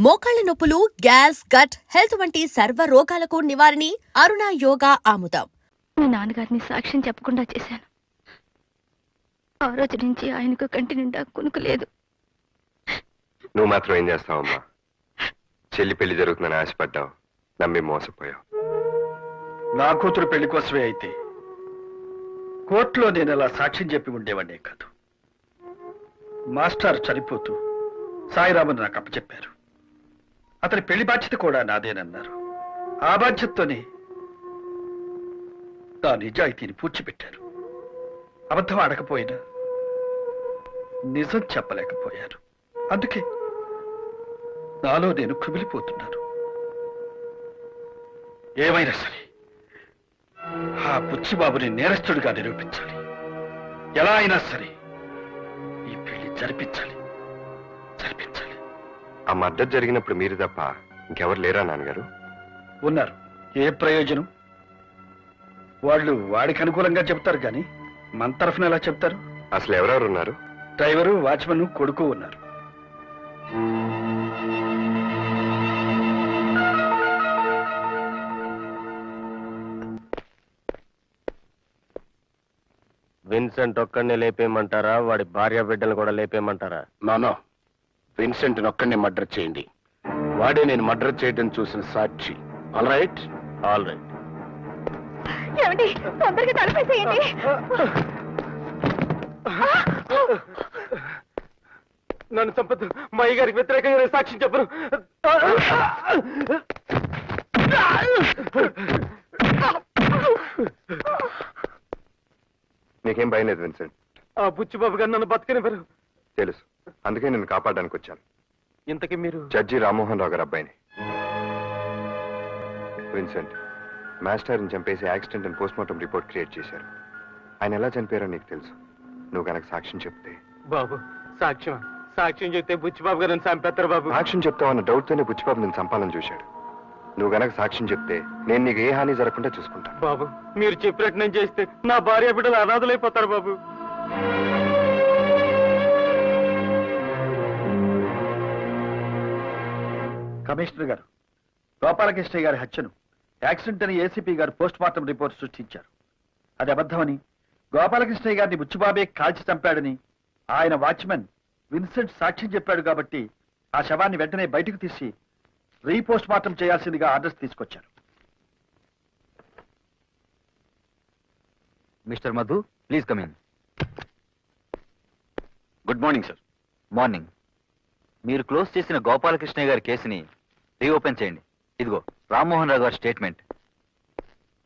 మోకాళ్ల నొప్పులు, gas, gut health వంటి సర్వ రోగాలకు నివారణి అరుణ యోగా ఆముదం. మీ నాన్నగారిని సాక్ష్యం చెప్పకుండా చేశాను. ఆ రోజు నుంచి ఆయనకు కంటి నిండా కునుకు లేదు. నువ్వు మాత్రం ఏం చేస్తావమ్మా? చెల్లి పెళ్లి జరుగుతుందని ఆశపడ్డావు, నమ్మి మోసపోయావు. నా కూతురు పెళ్లి కోసమే అయితే కోర్టులో నేను అలా సాక్ష్యం చెప్పి ఉండేవాడే కాదు. మాస్టర్ చనిపోతూ సాయిరామన్ నాకు అప్పచెప్పారు. అతని పెళ్లి బాధ్యత కూడా నాదేనన్నారు. ఆ బాధ్యతతోనే నా నిజాయితీని పూడ్చిపెట్టారు. అబద్ధం ఆడకపోయినా నిజం చెప్పలేకపోయారు. అందుకే నాలో నేను కుమిలిపోతున్నాను. ఏమైనా సరే ఆ బుచ్చిబాబుని నేరస్తుడిగా నిరూపించాలి. ఎలా అయినా సరే ఈ పెళ్లి జరిపించాలి. ఆ మద్దతు జరిగినప్పుడు మీరు తప్ప ఇంకెవరు లేరా నాన్నగారు? ఉన్నారు. ఏ ప్రయోజనం? వాళ్ళు వాడికి అనుకూలంగా చెప్తారు కానీ మన తరఫున ఎలా చెప్తారు? అసలు ఎవరెవరు ఉన్నారు? డ్రైవరు, వాచ్మన్, కొడుకు ఉన్నారు. విన్సెంట్ ఒక్కడిని లేపేయమంటారా, వాడి భార్య బిడ్డలు కూడా లేపేయమంటారా? నో, విన్సెంట్ ఒక్కడిని మర్డర్ చేయండి. వాడే నేను మర్డర్ చేయడం చూసిన సాక్షి. All right. ఏమండి, తొందరగా తలపేసేయండి. నన్ను చంపదు. మా అయ్యగారికి వ్యతిరేకంగా నేను సాక్ష్యం చెప్పను. నీకేం భయం లేదు విన్సెంట్? ఆ బుచ్చిబాబు గారు నన్ను బతకనివ్వరు. తెలుసు, అందుకే నేను కాపాడడానికి వచ్చాను. ఇంతకీ మీరు? జడ్జి రామ్మోహన్ రావు గారు అబ్బాయిని. విన్సెంట్, మాస్టర్ని చంపేసి యాక్సిడెంట్ అని పోస్ట్మార్టం రిపోర్ట్ క్రియేట్ చేశారు. ఆయన ఎలా చనిపోయారో నీకు తెలుసు. నువ్వు కనుక సాక్ష్యం చెప్తే. బాబు, సాక్ష్యం చెప్తే బుచ్చిబాబు గారు నన్ను చంపేస్తారు బాబు. సాక్ష్యం చెప్తావన్న డౌట్తోనే బుచ్చిబాబు నేను చంపాలని చూశాడు. నువ్వు గనక సాక్ష్యం చెప్తే నేను నీకు ఏ హాని జరగకుండా చూసుకుంటాను. బాబు, మీరు చెప్పినట్టు నేను చేస్తే నా భార్య బిడ్డలు అనాథలైపోతారు బాబు. కమిషనర్ గారు, గోపాలకృష్ణ గారి హత్యను యాక్సిడెంట్ అని ఏసీపీ గారు పోస్ట్ మార్టం రిపోర్ట్ సృష్టించారు. అది అబద్ధమని, గోపాలకృష్ణ గారిని బుచ్చిబాబే కాల్చి చంపాడని ఆయన వాచ్మెన్ విన్సెంట్ సాక్ష్యం చెప్పాడు. కాబట్టి ఆ శవాన్ని వెంటనే బయటకు తీసి రీపోస్ట్ మార్టం చేయాల్సిందిగా ఆర్డర్స్ తీసుకొచ్చారు. Mister Madhu, please come in. Good morning sir. Morning. మీరు క్లోజ్ చేసిన గోపాలకృష్ణ గారి కేసుని రీఓపెన్ చేయండి. ఇదిగో రామ్మోహన్ రావు గారి statement.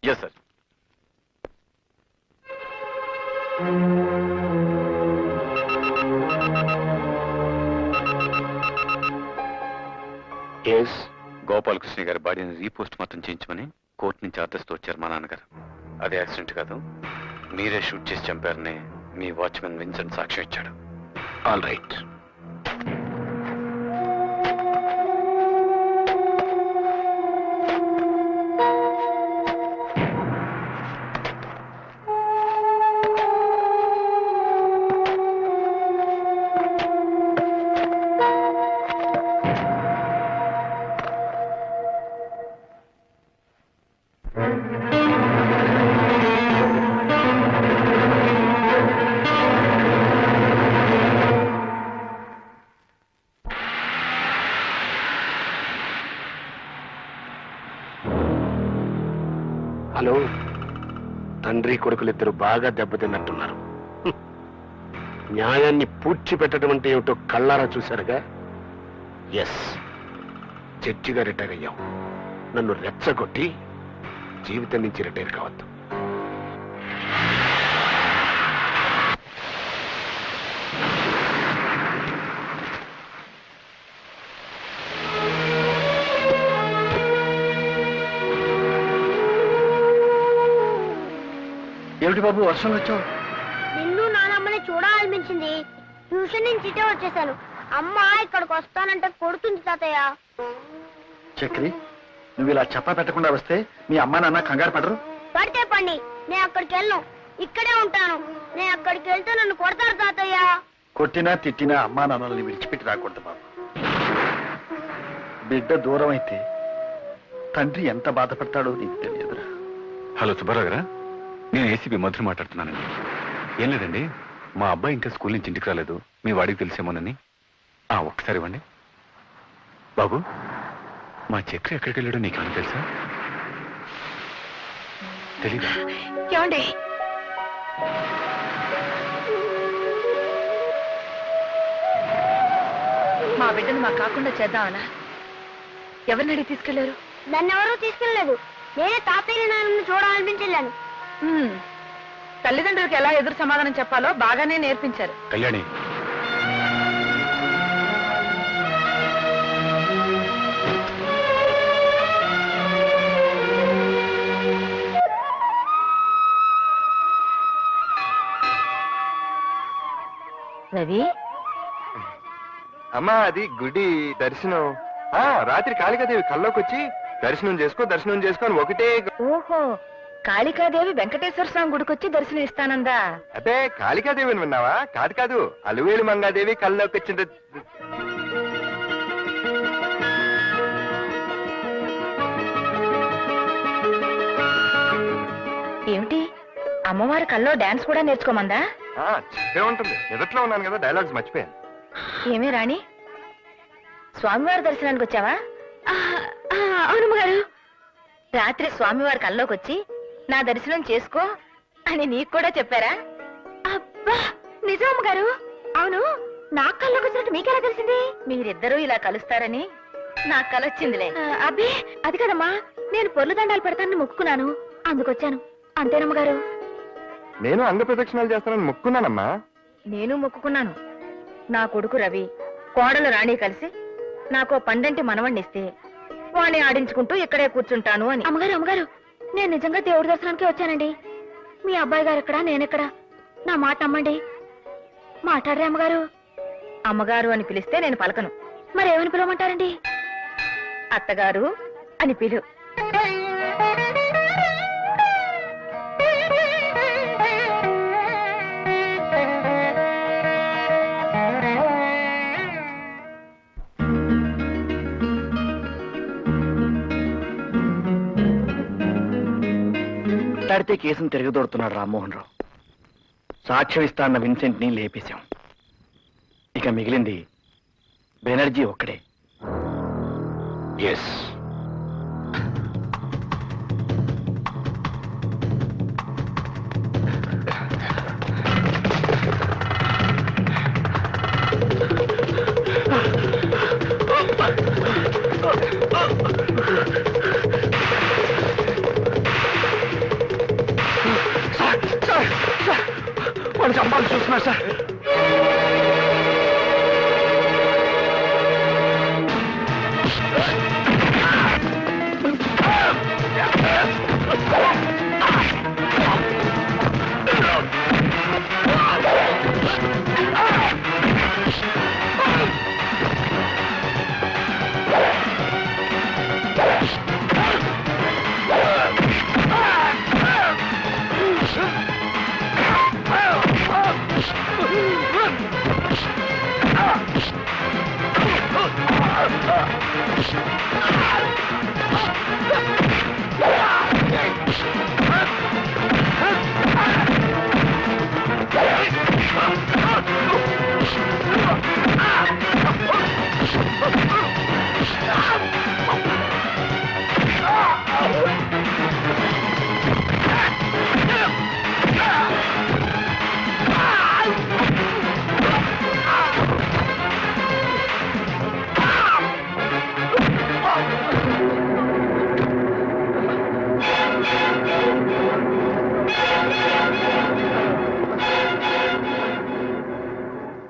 Yes sir. Case Gopalakrishna గారి బాడీని రీపోస్ట్ మార్టం చేయించమని కోర్టు నుంచి ఆర్డర్స్తో వచ్చారు మా నాన్నగారు. అది యాక్సిడెంట్ కాదు, మీరే షూట్ చేసి చంపారని మీ వాచ్మెన్ విన్సెంట్ సాక్ష్యం ఇచ్చాడు. All right. హలో, తండ్రి కొడుకులిద్దరు బాగా దెబ్బతిన్నట్టున్నారు. న్యాయాన్ని పూడ్చిపెట్టడం అంటే ఏమిటో కళ్ళారా చూశారుగా. ఎస్, జడ్జిగా రిటైర్ అయ్యాం. నన్ను రెచ్చగొట్టి జీవితం నుంచి రిటైర్ కావద్దు. ఏమిటి బాబు వర్షం వచ్చావు? నిన్ను నానమ్మని చూడాలనిపించింది. ట్యూషన్ నుంచి ఇటే వచ్చేసాను. అమ్మ ఇక్కడికి వస్తానంటే కొడుతుంది తాతయ్య. చక్రి, నువ్వు ఇలా చెప్పా పెట్టకుండా వస్తే మీ అమ్మా నాన్న కంగారు పడరు? పడితే పండి, నేను అక్కడికి వెళ్ళను, ఇక్కడే ఉంటాను. నేను అక్కడికి వెళ్తే నన్ను కొడతారు తాతయ్య. కొట్టినా తిట్టినా అమ్మా నాన్నల్ని విడిచిపెట్టి రాకూడదు బాబు. బిడ్డ దూరం అయితే తండ్రి ఎంత బాధపడతాడో నీకు తెలియదురా. హలో సుబ్బారావు గారా, నేను ఏసీపీ మధుర మాట్లాడుతున్నానండి. ఏం లేదండి, మా అబ్బాయి ఇంకా స్కూల్ నుంచి ఇంటికి రాలేదు, మీ వాడికి తెలిసేమోనని. ఒక్కసారి ఇవ్వండి. బాబు, మా చక్రి ఎక్కడికి వెళ్ళాడో నీకేమైనా తెలుసా? తెలీదా? ఏమండి? మా బిడ్డను మాకు కాకుండా చేద్దామనా? ఎవరిని అడిగి తీసుకెళ్లారు? దాన్ని ఎవరూ తీసుకెళ్ళలేదు. నేనే తాతయ్య నాన్నని చూడాలనిపించలేను. తల్లిదండ్రులకు ఎలా ఎదురు సమాధానం చెప్పాలో బాగానే నేర్పించారు. కళ్యాణి, రవి, అమ్మా అది గుడి దర్శనం. రాత్రి కాళికాదేవి కల్లోకి వచ్చి దర్శనం చేసుకో అని ఒకటే. ఓహో, కాళికాదేవి వెంకటేశ్వర స్వామి గుడికొచ్చి దర్శనం ఇస్తానందా? అదే కాళికాదేవిని విన్నావా? కాదు, అలువేలు మంగాదేవి కల్లోకి వచ్చింది. ఏమిటి, అమ్మవారి కల్లో డాన్స్ కూడా నేర్చుకోమందా? చెప్పే ఉంటుంది. ఎదట్లో ఉన్నాను కదా, డైలాగ్స్ మర్చిపోయాను. ఏమే రాణి, స్వామివారి దర్శనానికి వచ్చావా? అవునమ్మగారు. రాత్రి స్వామివారి కల్లోకి వచ్చి నా దర్శనం చేసుకో అని నీకు కూడా చెప్పారా? అబ్బా, నిజం అమ్మగారు. అవును, నా కల్లోకి వచ్చినట్టు మీకెలా తెలిసింది? మీరిద్దరూ ఇలా కలుస్తారని నాకు కలొచ్చిందిలే. అబ్బే, అది కదమ్మా, నేను పొర్లు దండాలు పెడతానని మొక్కుకున్నాను, అందుకొచ్చాను. అంతేనమ్మగారు. నేను అంగ ప్రదక్షిణాలు చేస్తానని మొక్కున్నానమ్మా. నేను మొక్కుకున్నాను. నా కొడుకు రవి, కోడలు రాణి కలిసి నాకు పండంటి మనవణ్ణిస్తే వాణ్ణి ఆడించుకుంటూ ఇక్కడే కూర్చుంటాను అని. అమ్మగారు, నేను నిజంగా దేవుడి దర్శనానికి వచ్చానండి. మీ అబ్బాయి గారు ఎక్కడా, నేనెక్కడా? నా మాట నమ్మండి. మాట్లాడరే అమ్మగారు. అమ్మగారు అని పిలిస్తే నేను పలకను. మరేమని పిలవమంటారండి? అత్తగారు అని పిలు. మాట్లాడితే కేసును తిరగదోడుతున్నాడు రామ్మోహన్ రావు. సాక్ష్యం ఇస్తా అన్న విన్సెంట్ ని లేపేశాం. ఇక మిగిలింది బెనర్జీ ఒక్కడే. ఎస్, వాళ్ళు చంపాలని చూస్తున్నారు సార్.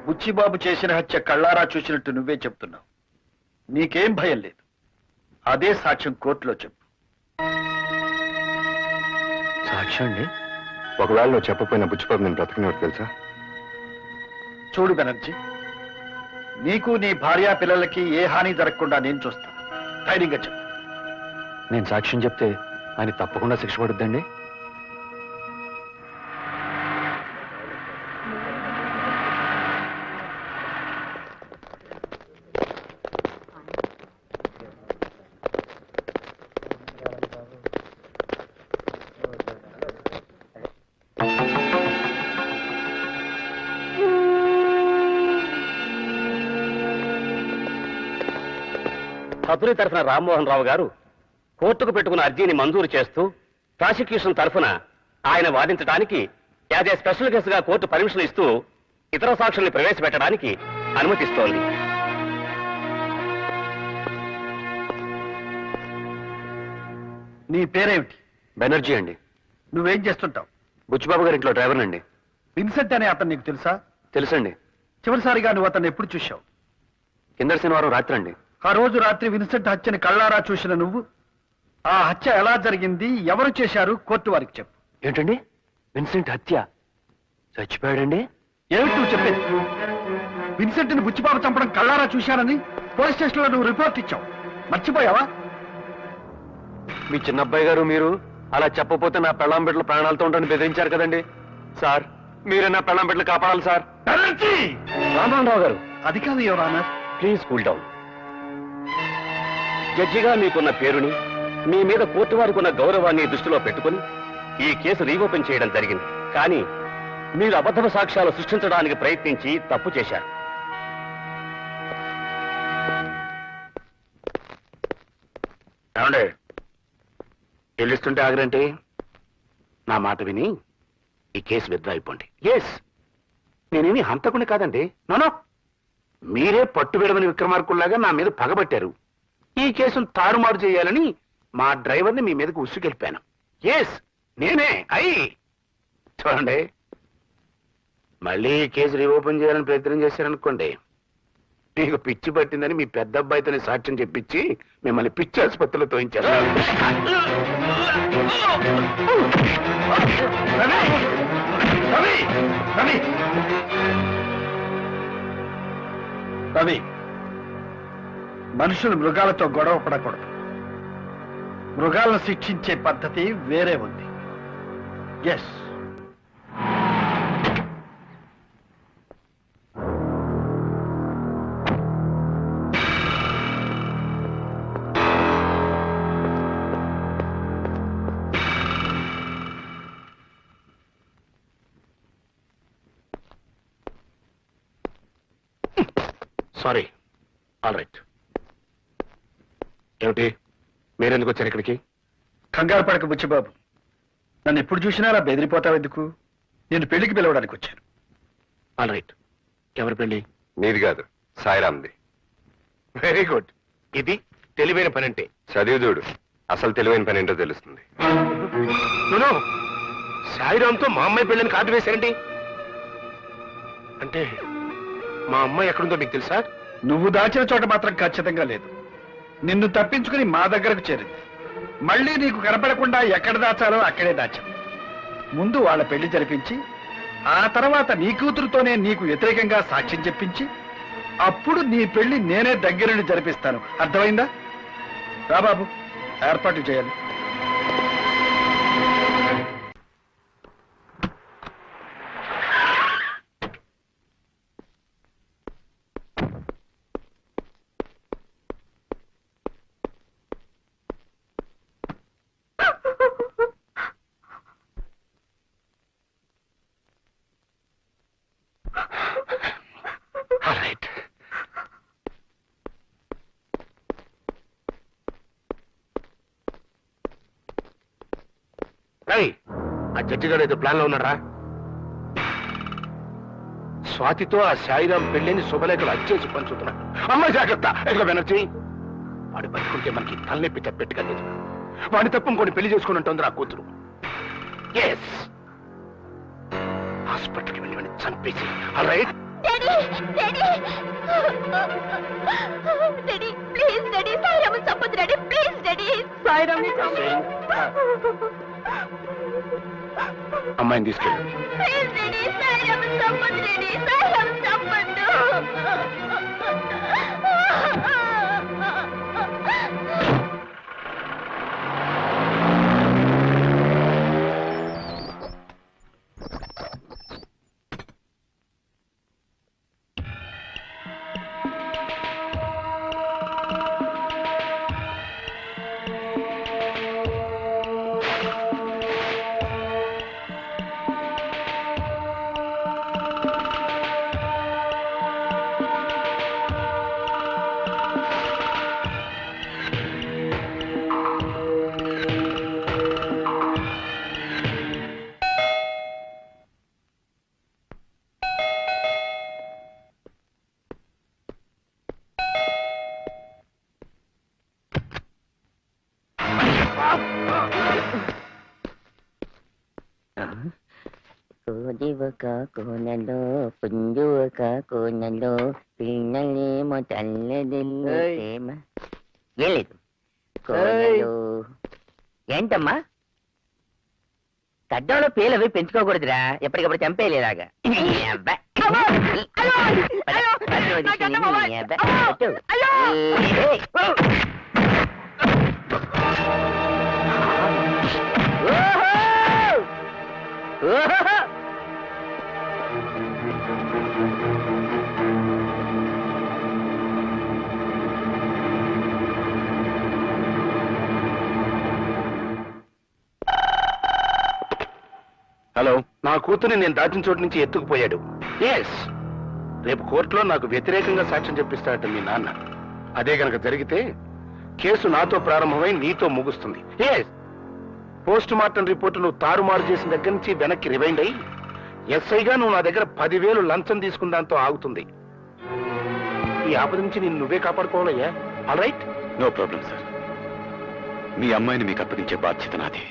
బుచ్చిబాబు చేసిన హత్య కళ్ళారా చూసినట్టు నువ్వే చెప్తున్నావు. నీకేం భయం లేదు. అదే సాక్ష్యం కోర్టులో చెప్పు. సాక్ష్యం అండి? ఒకవేళ నువ్వు చెప్పపోయిన బుచ్చిబాబు నేను బ్రతకనివాడు తెలుసా? చూడు బెనర్జీ, నీకు నీ భార్యా పిల్లలకి ఏ హాని జరగకుండా నేను చూస్తాను. ధైర్యంగా చెప్పు. నేను సాక్ష్యం చెప్తే ఆయన తప్పకుండా శిక్ష పడుద్దండి. హతుని తరఫున రామ్మోహన్ రావు గారు కోర్టుకు పెట్టుకున్న అర్జీని మంజూరు చేస్తూ ప్రాసిక్యూషన్ తరఫున ఆయన వాదించడానికి యాజ్ ఏ స్పెషల్ కేసుగా కోర్టు పర్మిషన్ ఇస్తూ ఇతర సాక్షుల్ని ప్రవేశపెట్టడానికి అనుమతిస్తోంది. నీ పేరేమిటి? బెనర్జీ అండి. నువ్వేం చేస్తుంటావు? బుచ్చిబాబు గారి ఇంట్లో డ్రైవర్ అండి. విన్సెంట్ అనే అతను నీకు తెలుసా? తెలుసండి. చివరిసారిగా నువ్వు అతన్ని ఎప్పుడు చూశావు? కింద శనివారం రాత్రి అండి. ఆ రోజు రాత్రి విన్సెంట్ హత్యని కళ్ళారా చూసిన నువ్వు ఆ హత్య ఎలా జరిగింది, ఎవరు చేశారు, కోర్టు వారికి చెప్పు. ఏంటండి? విన్సెంట్ హత్య? చచ్చిపోయాడండి? ఏమిటి నువ్వు చెప్పేది? విన్సెంట్ ని బుచ్చిబాబు చంపడం కళ్ళారా చూశానని పోలీస్ స్టేషన్ లో నువ్వు రిపోర్ట్ ఇచ్చావు. మర్చిపోయావా? మీ చిన్నబ్బాయి గారు మీరు అలా చెప్పపోతే నా పెళ్ళాం బిడ్డల ప్రాణాలతో ఉంటాను బెదిరించారు కదండి. సార్ మీరే నా పెళ్ళాం బిడ్డలు కాపాడాలి సార్. రామ్మోహన్ గారు, అది కాదు your honour. Please cool down. జడ్జిగా మీకున్న పేరుని, మీ మీద కోర్టు వారికి ఉన్న గౌరవాన్ని దృష్టిలో పెట్టుకుని ఈ కేసు రీఓపెన్ చేయడం జరిగింది. కానీ మీరు అబద్ధపు సాక్ష్యాలు సృష్టించడానికి ప్రయత్నించి తప్పు చేశారు. ఏమండే చెల్లిస్తుంటే ఆగరంటే? నా మాట విని ఈ కేసు విత్డ్రా అయిపోండి. ఎస్, నేనేమి హంతకుని కాదండి. నోనో, మీరే పట్టు విడవని విక్రమార్కుల్లాగా నా మీద పగబట్టారు. ఈ కేసును తారుమారు చేయాలని మా డ్రైవర్ని మీ మీదకి ఉసుకెళ్ళిపాను. ఎస్, నేనే. చూడండి, మళ్ళీ ఈ కేసు రీఓపెన్ చేయాలని ప్రయత్నం చేశారనుకోండి, మీకు పిచ్చి పట్టిందని మీ పెద్ద అబ్బాయితోనే సాక్ష్యం చెప్పించి మిమ్మల్ని పిచ్చి ఆసుపత్రిలో తోయించారు. రవి, మనుషులు మృగాలతో గొడవ పడకూడదు. మృగాలను శిక్షించే పద్ధతి వేరే ఉంది. Yes, sorry. All right. ఏమిటి, మీరెందుకు వచ్చారు ఇక్కడికి? కంగారు పడక బుచ్చిబాబు. నన్ను ఎప్పుడు చూసినా అలా బెదిరిపోతావు ఎందుకు? నేను పెళ్లికి పిలవడానికి వచ్చాను. All right. ఎవరి పెళ్లి? నీది కాదు, సాయిరామ్ది. Very good. ఇది తెలివైన పని అంటే. చదివి చూడు, అసలు తెలివైన పని ఏంటో తెలుస్తుంది. నో, సాయిరామ్తో మా అమ్మాయి పెళ్ళని కార్డు వేశారండి. అంటే మా అమ్మాయి ఎక్కడుందో మీకు తెలుసా? నువ్వు దాచిన చోట మాత్రం ఖచ్చితంగా లేదు. నిన్ను తప్పించుకుని మా దగ్గరకు చేరింది. మళ్ళీ నీకు కనపడకుండా ఎక్కడ దాచాలో అక్కడే దాచాం. ముందు వాళ్ళ పెళ్లి జరిపించి, ఆ తర్వాత నీ కూతురుతోనే నీకు వ్యతిరేకంగా సాక్ష్యం చెప్పించి, అప్పుడు నీ పెళ్లి నేనే దగ్గరుండి జరిపిస్తాను. అర్థమైందా? రా బాబు, ఏర్పాటు చేయాలి. All right. ఆ జడ్జి గారు ఏదో ప్లాన్ లో ఉన్నారా? స్వాతితో ఆ సాయిరాం పెళ్లిని శుభలేఖలు అచ్చేసి పంచుతున్నాడు. అమ్మాయి జాగ్రత్త. ఎక్కడ బెనర్జీ, వాడు బతుకుంటే మనకి తలనొప్పి తప్పెట్టుగా లేదు. వాడిని తప్పుకొని పెళ్లి చేసుకుని ఉంటుంది నా కూతురు. ఎస్, హాస్పిటల్కి వెళ్ళి వాడిని చంపేసి. All right. Please daddy, Sairaman చంపొద్దు డాడీ. ప్లీజ్ డాడీ, సాయిరామన్ అమ్మాయిని తీసుకెళ్ళి. ప్లీజ్ డాడీ, సాయిరామన్ చంపొద్దు డాడీ. సాయిరామన్ చంపొద్దు. కోడి ఒక కోనలో పుంజు ఒక కోనలో పిన్నలేమో తల్లదిల్లు ప్రేమ. ఏం లేదు కోనలో. ఏంటమ్మా గడ్డంలో పేలు అవి పెంచుకోకూడదురా, ఎప్పటికప్పుడు చంపేయలేదాగా. హలో, నా కూతుర్ని నేను దాచిన చోటు నుంచి ఎత్తుకుపోయాడు. ఎస్, రేపు కోర్టులో నాకు వ్యతిరేకంగా సాక్ష్యం చెప్పిస్తాడట మీ నాన్న. అదే గనక జరిగితే కేసు నాతో ప్రారంభమై నీతో ముగుస్తుంది. ఎస్, పోస్ట్ మార్టం రిపోర్టు నువ్వు తారుమారు చేసిన దగ్గర నుంచి వెనక్కి రివైండ్ అయ్యి ఎస్ఐగా నువ్వు నా దగ్గర 10,000 లంచం తీసుకున్న దాంతో ఆగుతుంది. ఈ ఆపద నుంచి నేను నువ్వే కాపాడుకోవాలయ్యా. All right? No problem sir. మీ అమ్మాయిని మీకు అప్పగించే బాధ్యత నాది.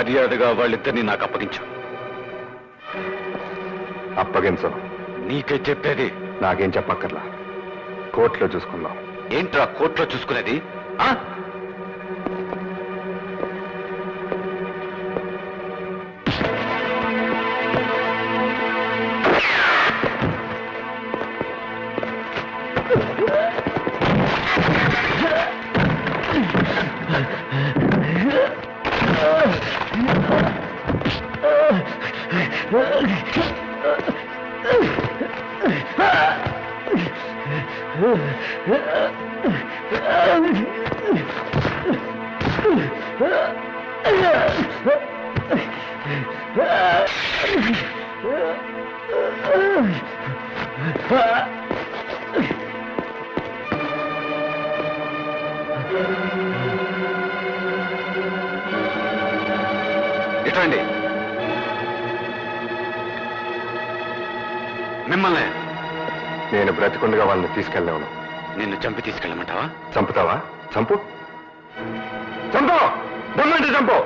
మర్యాదగా వాళ్ళిద్దరిని నాకు అప్పగించు. అప్పగించు. నీకే చెప్పేది. నాకేం చెప్పక్కర్లా, కోర్టులో చూసుకుందాం. ఏంట్రా కోర్టులో చూసుకునేది? ఆ? ఇటండి. మిమ్మల్ని నేను బ్రతికుండగా వాళ్ళని తీసుకెళ్ళలేను. నిన్ను చంపి తీసుకెళ్ళమంటావా? చంపుతావా? చంపు. చంపు. దమ్మంటే చంపు.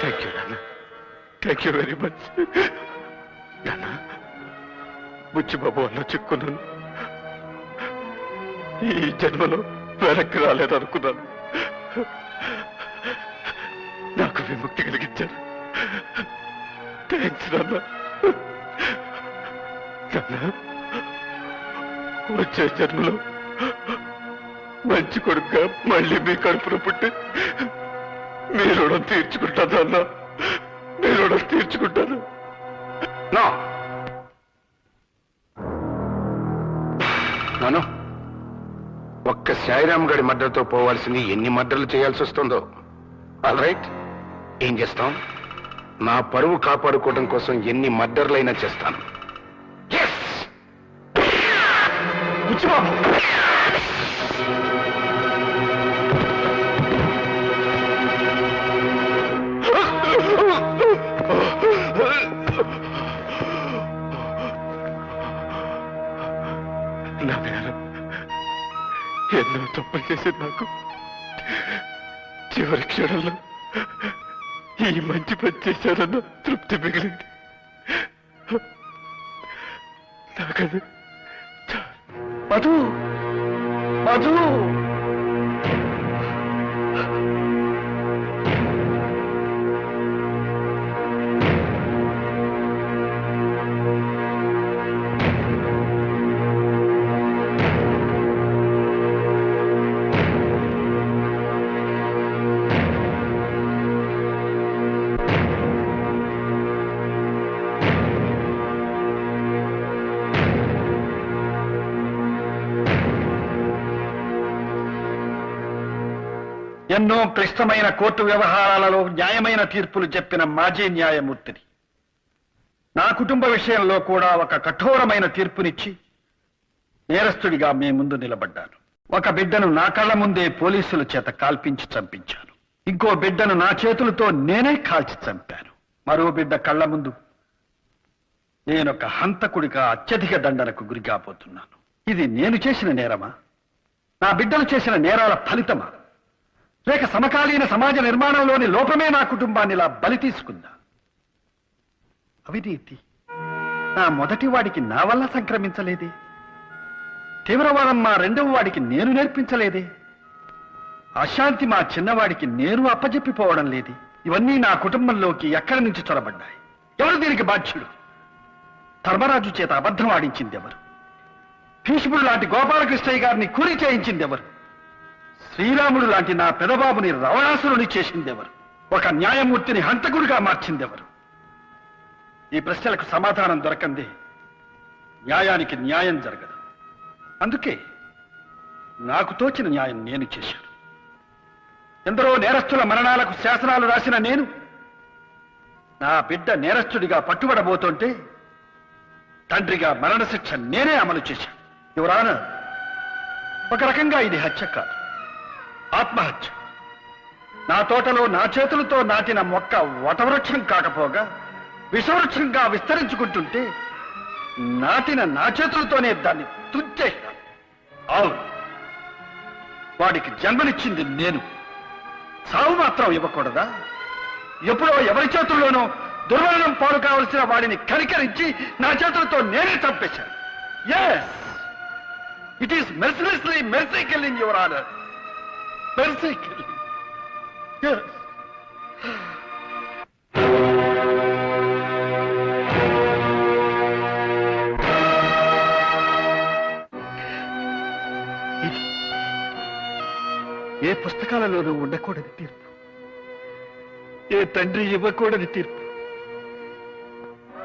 థ్యాంక్ యూ నాన్న. థ్యాంక్ యూ వెరీ మచ్ నాన్న. బుచ్చిబాబు అన్న చిక్కున్నాను. ఈ జన్మలో వెనక్కి రాలేదనుకున్నాను. నాకు విముక్తి కలిగించారు. థ్యాంక్స్ నాన్న. నాన్న, వచ్చే జన్మలో మంచి కొడుకుగా మళ్ళీ మీ కడుపున పుట్టి మీ రుణం తీర్చుకుంటాను అన్న. మీ రుణం తీర్చుకుంటాను. నాను, ఒక్క సాయిరామ్ గడి మర్డర్తో పోవాల్సింది ఎన్ని మర్డర్లు చేయాల్సి వస్తుందో. ఆల్ రైట్, ఏం చేస్తాం? నా పరువు కాపాడుకోవడం కోసం ఎన్ని మర్డర్లైనా చేస్తాను. నాన్నగారు ఎన్నో తప్పులు చేసేది నాకు. చివరి క్షణంలో ఈ మంచి పని చేశారన్న తృప్తి మిగిలింది. నాకది మధు, మధు. ఎన్నో క్లిష్టమైన కోర్టు వ్యవహారాలలో న్యాయమైన తీర్పులు చెప్పిన మాజీ న్యాయమూర్తిని. నా కుటుంబ విషయంలో కూడా ఒక కఠోరమైన తీర్పునిచ్చి నేరస్తుడిగా మీ ముందు నిలబడ్డాను. ఒక బిడ్డను నా కళ్ళ ముందే పోలీసుల చేత కాల్పించి చంపించాను. ఇంకో బిడ్డను నా చేతులతో నేనే కాల్చి చంపాను. మరో బిడ్డ కళ్ళ ముందు నేనొక హంతకుడిగా అత్యధిక దండనకు గురి కాబోతున్నాను. ఇది నేను చేసిన నేరమా? నా బిడ్డలు చేసిన నేరాల ఫలితమా? లేక సమకాలీన సమాజ నిర్మాణంలోని లోపమే నా కుటుంబాన్ని ఇలా బలి తీసుకుందా? అవినీతి నా మొదటి వాడికి నా వల్ల సంక్రమించలేదే. తీవ్రవాదం మా రెండవ వాడికి నేను నేర్పించలేదే. అశాంతి మా చిన్నవాడికి నేను అప్పజెప్పిపోవడం లేదే. ఇవన్నీ నా కుటుంబంలోకి ఎక్కడి నుంచి చొరబడ్డాయి? ఎవరు దీనికి బాధ్యుడు? ధర్మరాజు చేత అబద్ధం ఆడించింది ఎవరు? భీష్ముడు లాంటి గోపాలకృష్ణయ్య గారిని కూలి చేయించింది ఎవరు? శ్రీరాముడు లాంటి నా పెదబాబుని రావణాసురుని చేసిందెవరు? ఒక న్యాయమూర్తిని హంతకుడిగా మార్చిందెవరు? ఈ ప్రశ్నలకు సమాధానం దొరకందే న్యాయానికి న్యాయం జరగదు. అందుకే నాకు తోచిన న్యాయం నేను చేశాను. ఎందరో నేరస్తుల మరణాలకు శాసనాలు రాసిన నేను నా బిడ్డ నేరస్తుడిగా పట్టుబడబోతుంటే తండ్రిగా మరణశిక్ష నేనే అమలు చేశాను. యువరానా, ఒక రకంగా ఇది హత్య కాదు, ఆత్మహత్య. నా తోటలో నా చేతులతో నాటిన మొక్క వటవృక్షం కాకపోగా విషవృక్షంగా విస్తరించుకుంటుంటే నాటిన నా చేతులతోనే దాన్ని తుంచేశాను. అవును, వాడికి జన్మనిచ్చింది నేను. సావు మాత్రం ఇవ్వకూడదా? ఎప్పుడో ఎవరి చేతుల్లోనో దుర్మరణం పాలు కావలసిన వాడిని కనికరించి నా చేతులతో నేనే చంపేశాను. Yes, it is mercilessly mercy killing, your honour. Mercy killing. Yes. ఏ పుస్తకాలలోనూ ఉండకూడని తీర్పు, ఏ తండ్రి ఇవ్వకూడని తీర్పు,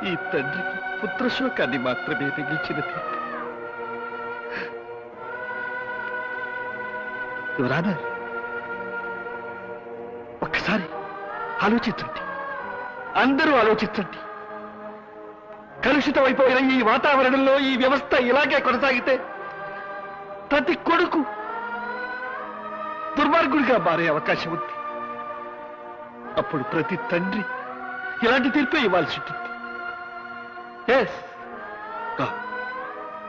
ఈ తండ్రికి పుత్రశోకాన్ని మాత్రమే మిగిల్చిన తీర్పు. యువరానా, ఒక్కసారి ఆలోచించండి, అందరూ ఆలోచించండి. కలుషితమైపోయిన ఈ వాతావరణంలో ఈ వ్యవస్థ ఇలాగే కొనసాగితే ప్రతి కొడుకు దుర్మార్గుడిగా మారే అవకాశం ఉంది. అప్పుడు ప్రతి తండ్రి ఇలాంటి తీర్పే ఇవ్వాల్సి ఉంటుంది. Yes, no,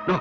no.